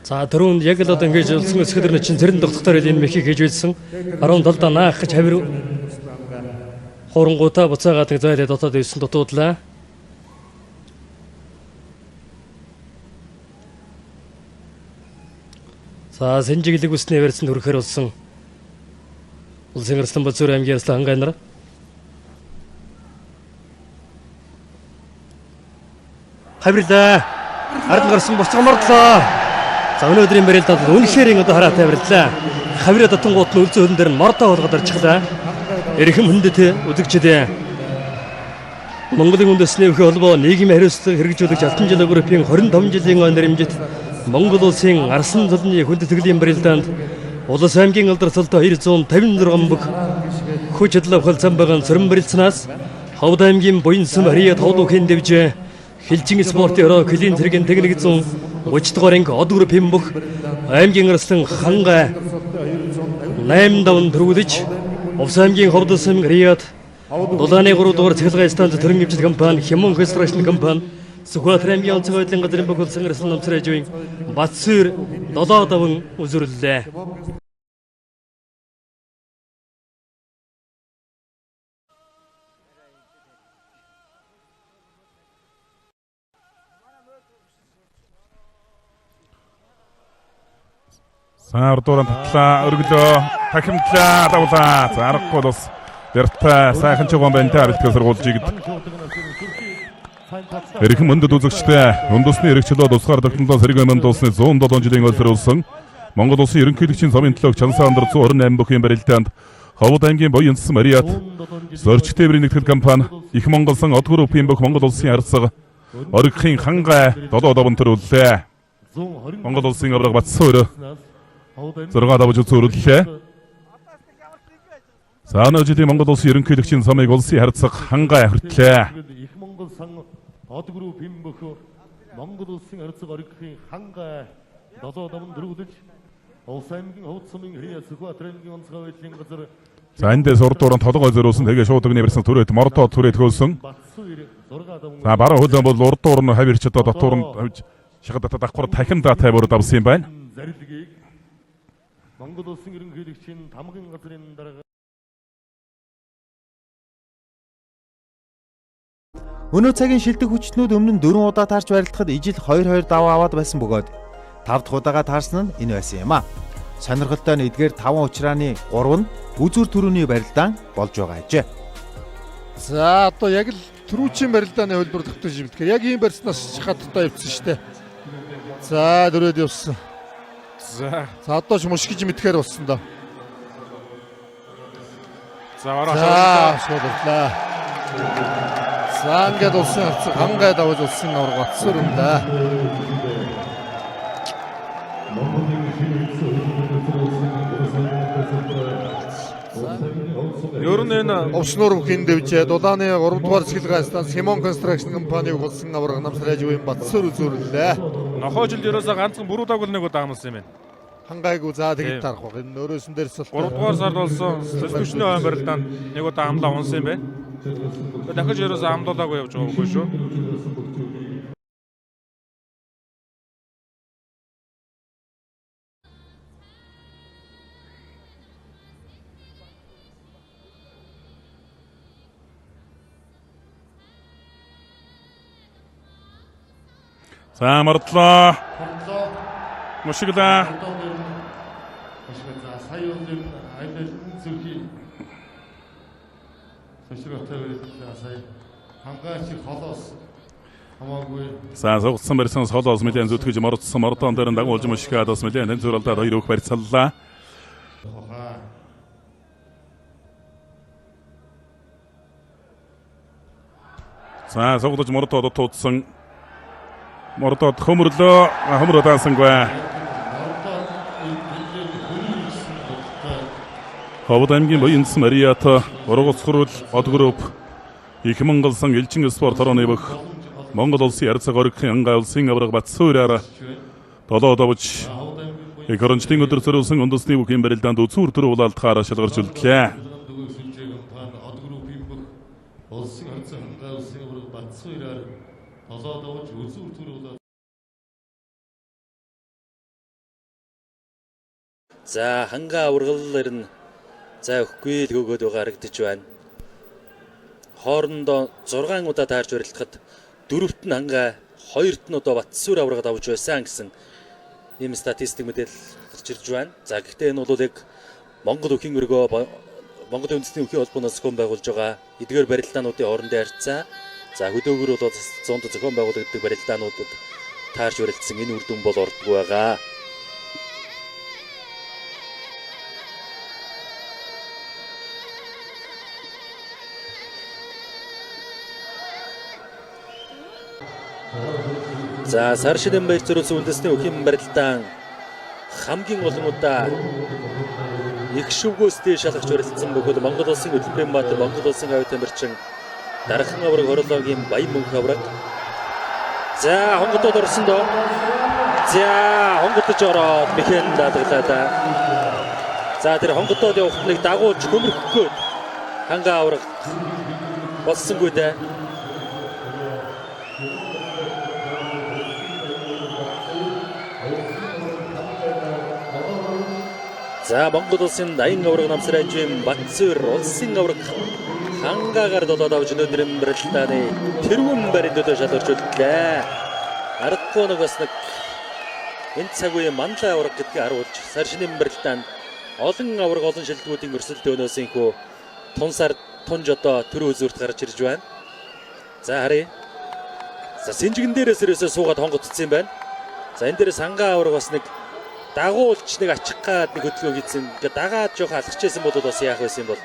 За түрүүнд яг л одоо ингэж улсын өсгөлтөрний чинь зэрэн тогтохоор энэ мехийг хийж байсан 17 наах гэж хавир хурангуудаа буцаагаад зайлаа дотоод ирсэн дутуудлаа. За сэнжиглэг үсний барьсан төрөхөр болсон улсын Арслан Бацуур аймгийн Арслан хангай нар хавирлаа. Ард гарсан буцаа мордлоо. За өнөөдрийн барилдад үнэхээр одоо хараатай бариллаа. Хавираа дотонгууд нь үлзэн хөлн дээр нь мордоо болгоод арчлаа. Эрхэм хүндэт үзэгчдээ Монголын үндэсний өвхий холбоо нийгмийн хариуцлага хэрэгжүүлэгч Алтан жилийн группийн 25 жилийн өн нэрмжит Монгол улсын Арслан цолны хүндэтгэлийн барилдаанд Улас аймгийн алдарсалт 256 бүх хүч чадал авах зам байгаа сөрөн барилцнаас Ховд аймгийн Буянсан Харьяа тавдуухийн дэвжээ Хилжин спортын өрөө клин тэргийн техник 130 дугаар анги од группийн бүх аймгийн Арслан хангай 8 давн төрүүлж Увс аймгийн Ховд улсын Харьяат Дулааны 3 дугаар цахилгаан станц төрийн эмчит компани Хямон констракшн компани Сүхбаатар аймгийн онцгой байдлын газрын бүх улсын Арслан намсрын хажуугийн Батсуур 7 давн үзүүллээ. Саардуран татлаа өргөлөө тахимтлаа давлаа зарахгүй бас яртай сайхан чуган бэнтэ бэлтгэл сургуулжийг эрхэм өндөд үзэгчтэй үндэсний хэрэгчлөө тусгаар тогтнолоо сэрэг өмнө улсны 107 жилийн өлсөрүүлсэн Монгол улсын ерөнхийлөгчийн замын төлөөх Чансан андар 128 бүхий барилдаанд Ховд аймгийн Буянсан Харьяат зорчтой тээврийн нэгтгэл компани Их Монголсон од группийн бүх Монгол улсын харьцаг оргихын хангай 7 давн төрүүллээ. Монгол улсын авраг Батсуур 6 давж үзүүллээ. Сааны жилийн Монгол улсын ерөнхийлөгчийн замыг улсын харьцаг хангай хүртлээ. Их Монгол сан од группийн бүх Монгол улсын харьцаг оргихын хангай 7 давн төрүүлж Улс аймгийн Ховд сумын Харьяа Сүхбаатар аймгийн онцгой байдлын газар за эндээс урд дуран толгой зориулсан тэгээ шууд өгний барьсан түрээд мордоо түрээд хөөсөн. За баруун хөлөө бол урд дуур нь хавирч одоо дотуур нь шахадата давхар тахин датай бүр давсан юм байна. зарилгийг Монгол улсын ерөнхийлөгчийн тамгын газрын дарга Өнөө цагийн шилдэг хүчнүүд өмнө нь 4 удаа таарч барилдахад ижил 2-2 даваа аваад байсан бөгөөд 5 дахь удаага таарсан нь энэ байсан юм а. Сонирхолтой нь эдгээр 5 учрааны 3 нь үзүр төрөний барилдаан болж байгаа ажээ. За одоо яг л түрүүчийн барилдааны хөлбөр тогтож юм. Тэгэхээр яг ийм барьснаас хаттай явцсан шүү дээ. За дөрөд явсан. За одоо ч мушгиж мэдхээр болсон доо. За бараа шуудлаа. За ингээд улсын харьцаг хангай давж улсын авраг Батсуур өнлөө. Ер нь энэ Овсноор бүхийн дэвжээ Дулааны 3 дугаар цахилгаан станц Хямон констракшн компаниг улсын авраг намсрын хажуугийн Батсуур үзүүллээ. нохоо жил ерөөсө ганцхан бүрүү дагвал нэг удаа амлсан юм байна. Хангайгүй за тэгж тарах баг. Энэ өөрөөсөн дээрс бол 3 дугаар сард болсон төсвөчний ойн барилдаанд нэг удаа амлаа унсан юм байна. Дахиж ерөөсө амлуулаагүй явж байгаагүй шүү. За мордлоо. Мушиглаа. сая өдөр айлын зүрхий сошиалтай сая хангаач холоос хамаагүй За согдсон барьсан холоос нэлээд зүтгэж мордсон мордон дээр дагуулж мушгаад бас нэлээд энэ зуралдаад хоёр өөх барьцаллаа. За согдож мордоод туудсан мордоод хөмөрлөө хөмрөө даасангүй. Ховд аймгийн Буянсан Харьяат ургацхрул од групп Их Монголсон Хилжин спорт орооны бүх Монгол улсын харьцаг оргихын хангай улсын авраг Батсуураар 7 давж их орончдын өдөр зориулсан үндэсний бүхий барилдаанд үзүүр төр улаалтахаараа шалгарч үлдлээ. улсын харьцаг хангай улсын авраг Батсуураар 7 давж үзүүр төр За хангаа ургал ирнэ. За өгөхгүй л өгөөд байгаа харагдаж байна. Хоорондоо 6 удаа таарч барилдахад 4-т нь хангаа, 2-т нь одоо Батсүр аврагад авч байсан гэсэн ийм статистик мэдээлэл гарч ирж байна. За гэхдээ энэ бол яг Монгол өхийн өргөө Монголын үндэсний өхийн холбооноос зохион байгуулж байгаа эдгээр барилдаануудын хоорондын харьцаа. За хөдөөгөр бол зоонд зохион байгуулагддаг барилдаануудад таарч барилдсан энэ үр дүн бол ордгүй байгаа. За сар шидэн баяр зориулсан үндэсний өхийн барилдаан хамгийн олон удаа их шүгөөс дээш шалгаж барилдсан бөгөөд Монгол улсын хөтөлбөрийн баатар, Монгол улсын авь тамирчин Дархан авраг хорлоогийн Баян мөнх авраг. За хонгодод орсон доо. За хонгодож ороод мэхэн даатгалаа да. За тэр хонгодод явах нэг дагуулж хөмөрөх гээд хангаа авраг болсонгүй дээ. За Монгол улсын 80 авраг намсрайжийн Батсүр улсын авраг хангаагаар долоод авч өнөөдрийн барилдааны тэрүүн барилдад шалгарч үлдлээ. Аргагүй нэг бас нэг энэ цаг үеийн манлай авраг гэдгийг харуулж сар шинийн барилдаанд олон авраг олон шилдэгүүдийн өрсөлдөө өнөөсийнхөө тун сар тунж одоо төр үзүүрт гарч ирж байна. За харъя. За синжигэн дээрээс ирээсээ суугаад хонгодцсон юм байна. За энэ дээрээс хангаа авраг бас нэг дагуулч нэг ачих гад нэг хөдөлгөөн хийсэн. Ингээ дагаад жоох алхчихсан бол бас яах байсан юм бол